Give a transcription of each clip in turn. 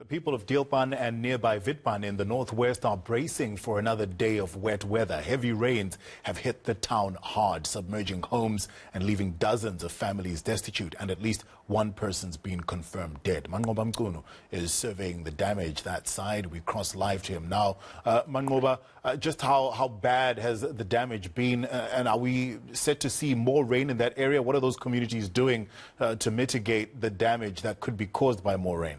The people of Deelpan and nearby Witban in the northwest are bracing for another day of wet weather. Heavy rains have hit the town hard, submerging homes and leaving dozens of families destitute, and at least one person's been confirmed dead. Manqoba Mchunu is surveying the damage that side. We cross live to him now. Manqoba, just how bad has the damage been, and are we set to see more rain in that area? What are those communities doing to mitigate the damage that could be caused by more rain?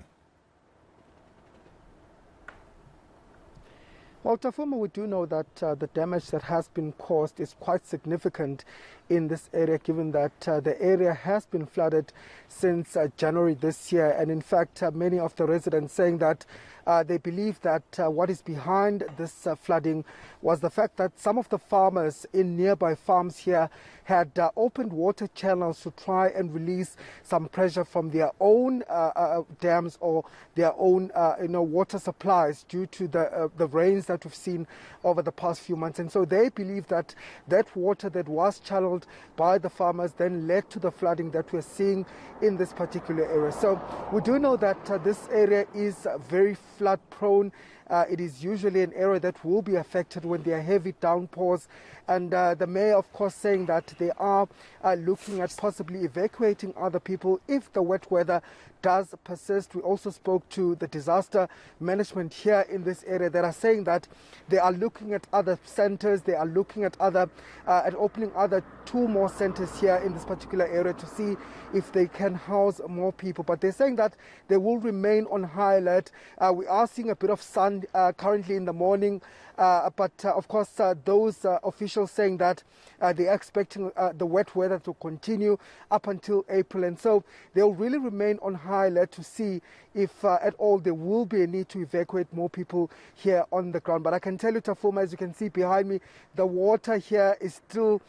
Well, Tafuma, we do know that the damage that has been caused is quite significant in this area, given that the area has been flooded since January this year. And in fact, many of the residents saying that they believe that what is behind this flooding was the fact that some of the farmers in nearby farms here had opened water channels to try and release some pressure from their own dams or their own water supplies due to the rains that we've seen over the past few months. And so they believe that that water that was channeled by the farmers then led to the flooding that we're seeing in this particular area. So we do know that this area is very flood prone. It is usually an area that will be affected when there are heavy downpours, and the mayor, of course, saying that they are looking at possibly evacuating other people if the wet weather does persist. We also spoke to the disaster management here in this area that are saying that they are looking at other centers, they are looking at opening other 2 more centers here in this particular area to see if they can house more people. But they're saying that they will remain on high alert. We are seeing a bit of sun currently in the morning, but of course those officials saying that they are expecting the wet weather to continue up until April, and so they'll really remain on high alert to see if at all there will be a need to evacuate more people here on the ground. But I can tell you, Tafuma, as you can see behind me, the water here is still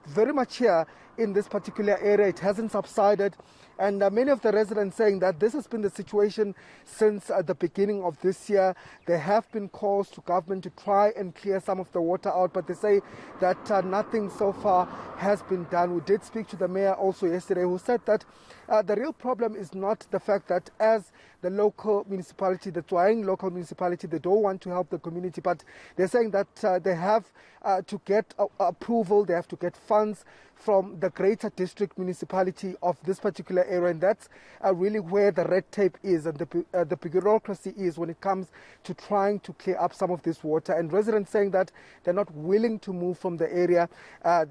very much here in this particular area. It hasn't subsided, and many of the residents saying that this has been the situation since the beginning of this year. There have been calls to government to try and clear some of the water out, but they say that nothing so far has been done. We did speak to the mayor also yesterday, who said that the real problem is not the fact that as the local municipality, the Twaing local municipality, they don't want to help the community, but they're saying that they have to get approval, they have to get funds from the greater district municipality of this particular area, and that's really where the red tape is and the bureaucracy is when it comes to trying to clear up some of this water. And residents saying that they're not willing to move from the area.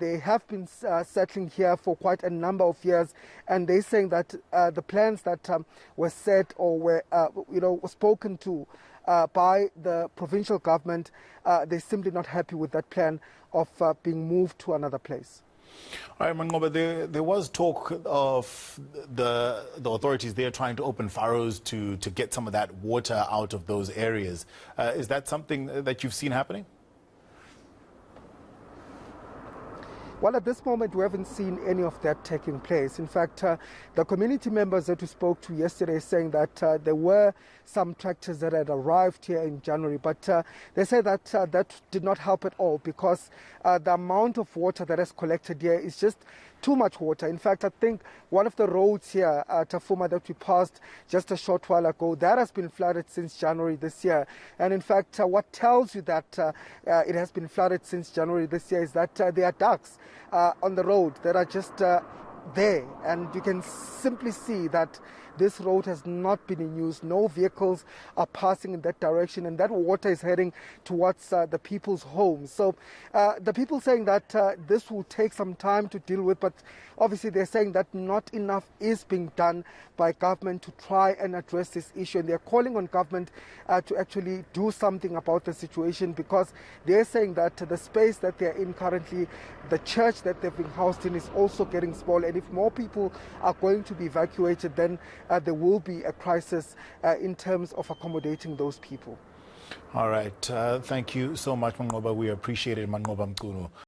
They have been settling here for quite a number of years, and they're saying that the plans that were set or were spoken to by the provincial government, they're simply not happy with that plan of being moved to another place. All right, Manqoba, there was talk of the authorities there trying to open furrows to get some of that water out of those areas. Is that something that you've seen happening? Well, at this moment, we haven't seen any of that taking place. In fact, the community members that we spoke to yesterday saying that there were some tractors that had arrived here in January, but they say that that did not help at all because the amount of water that has collected here is just too much water. In fact, I think one of the roads here, Tafuma, that we passed just a short while ago, that has been flooded since January this year. And in fact, what tells you that it has been flooded since January this year is that there are ducks on the road that are just there, and you can simply see that this road has not been in use. No vehicles are passing in that direction, and that water is heading towards the people's homes. So the people saying that this will take some time to deal with, but obviously they're saying that not enough is being done by government to try and address this issue, and they're calling on government to actually do something about the situation, because they're saying that the space that they're in currently, the church that they've been housed in, is also getting small, and if more people are going to be evacuated, then there will be a crisis in terms of accommodating those people. All right. Thank you so much, Manqoba. We appreciate it, Manqoba Mchunu.